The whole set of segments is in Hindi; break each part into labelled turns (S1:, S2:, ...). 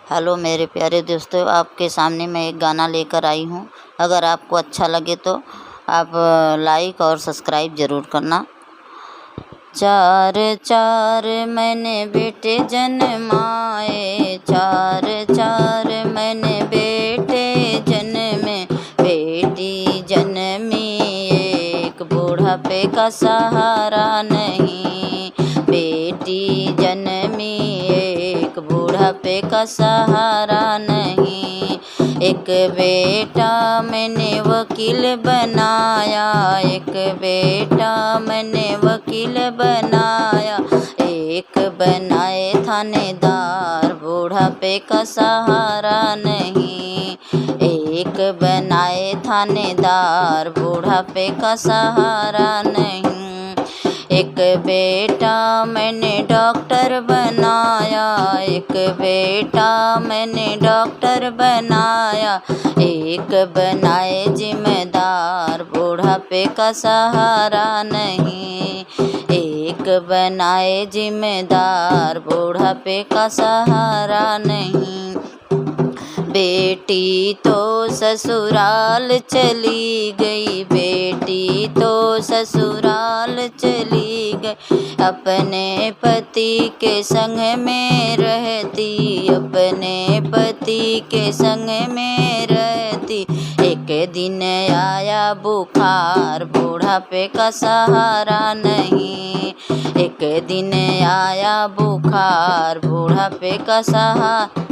S1: हेलो मेरे प्यारे दोस्तों, आपके सामने मैं एक गाना लेकर आई हूँ। अगर आपको अच्छा लगे तो आप लाइक और सब्सक्राइब ज़रूर करना। चार चार मैंने बेटे जन्माए, चार चार मैंने बेटे जन्मे, बेटी जन्मी एक बुढ़ापे का सहारा नहीं, बेटी जन्मी एक बुढ़ापे का सहारा नहीं। एक बेटा मैंने वकील बनाया, एक बेटा मैंने वकील बनाया, एक बनाए थानेदार बुढ़ापे का सहारा नहीं, एक बनाए थानेदार बुढ़ापे का सहारा नहीं। एक बेटा मैंने डॉक्टर बनाया, एक बेटा मैंने डॉक्टर बनाया, एक बनाए जिम्मेदार बुढ़ापे का सहारा नहीं, एक बनाए जिम्मेदार बुढ़ापे का सहारा नहीं। बेटी तो ससुराल चली गई, बेटी तो ससुराल चली गई, अपने पति के संग में रहती, अपने पति के संग में रहती। एक दिन आया बुखार बुढ़ापे का सहारा नहीं, एक दिन आया बुखार बुढ़ापे का सहारा।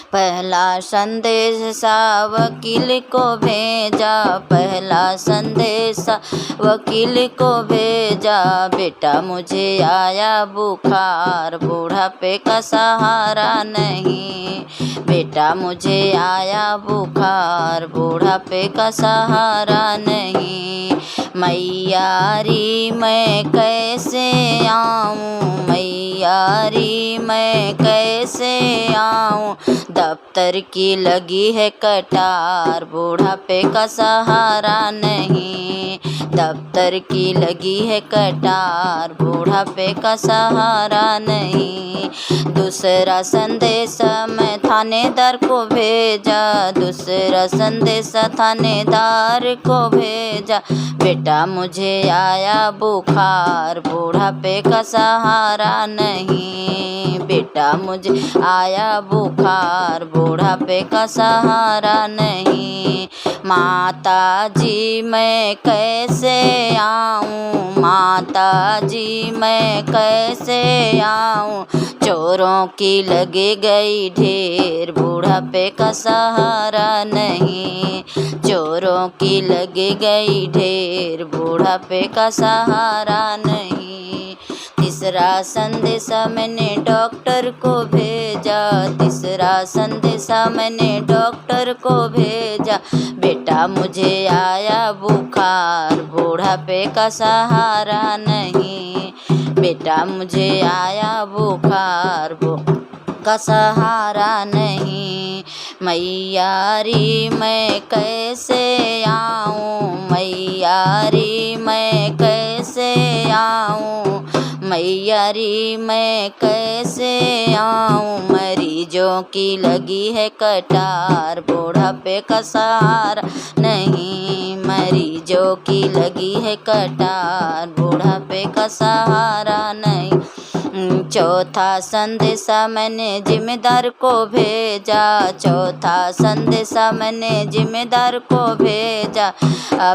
S1: पहला संदेशा वकील को भेजा, पहला संदेशा वकील को भेजा, बेटा मुझे आया बुखार बुढ़ापे का सहारा नहीं, बेटा मुझे आया बुखार बुढ़ापे का सहारा नहीं। मैयारी मैं कैसे आऊँ, मैयारी मैं कैसे आऊँ, दफ्तर की लगी है कटार बुढ़ापे का सहारा नहीं, दफ्तर की लगी है कटार बुढ़ापे का सहारा नहीं। दूसरा संदेशा मैं थानेदार को भेजा, दूसरा संदेशा थानेदार को भेजा, बेटा मुझे आया बुखार बुढ़ापे का सहारा नहीं, बेटा मुझे आया बुखार बुढ़ापे का सहारा नहीं। माता जी मैं कैसे आऊँ, माता जी मैं कैसे आऊँ, चोरों की लगी गई ढेर बुढ़ापे का सहारा नहीं, चोरों की लगी गई ढेर बुढ़ापे का सहारा नहीं। तीसरा संदेशा मैंने डॉक्टर को भेजा, तीसरा संदेशा मैंने डॉक्टर को भेजा, बेटा मुझे आया बुखार बुढ़ापे का सहारा नहीं, बेटा मुझे आया बुखार का सहारा नहीं। मैयारी मैं कैसे आऊँ, मैयारी मैं कैसे आऊँ, मैयारी मैं कैसे आऊँ, मरीजों की लगी है कटार बुढ़ापे का सहारा नहीं, मरीजों की लगी है कटार बुढ़ापे का सहारा नहीं। चौथा संदेशा मैंने जिम्मेदार को भेजा, चौथा संदेशा मैंने जिम्मेदार को भेजा,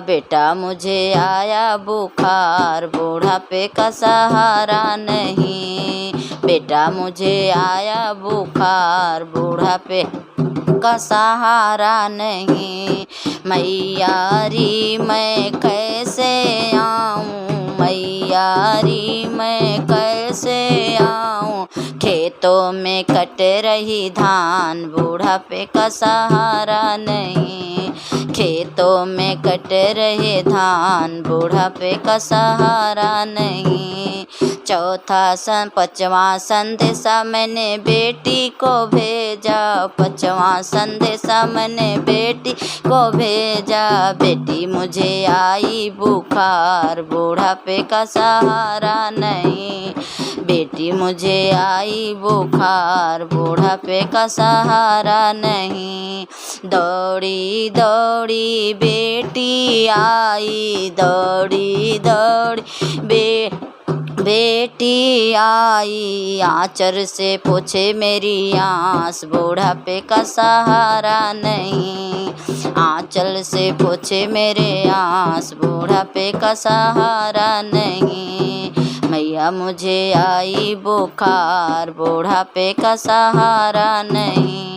S1: बेटा मुझे आया बुखार बुढ़ापे का सहारा नहीं, बेटा मुझे आया बुखार बुढ़ापे का सहारा नहीं। मैयारी मैं कैसे आऊँ, मैयारी मैं कैसे आऊँ, खेतों में कट रही धान बुढ़ापे का सहारा नहीं, खेतों में कट रहे धान बुढ़ापे का सहारा नहीं। पाँचवा संदेशा मैंने बेटी को भेजा, पाँचवा संदेशा मैंने बेटी को भेजा, बेटी मुझे आई बुखार बुढ़ापे का सहारा नहीं, बेटी मुझे आई बुखार, बुढ़ापे का सहारा नहीं। दौड़ी दौड़ी बेटी आई, दौड़ी दौड़ी बेटी आई, आँचर से पोछे मेरी आँस, बुढ़ापे का सहारा नहीं। आँचल से पोछे मेरे आँस, बुढ़ापे का सहारा नहीं। मैया मुझे आई बुखार, बुढ़ापे का सहारा नहीं।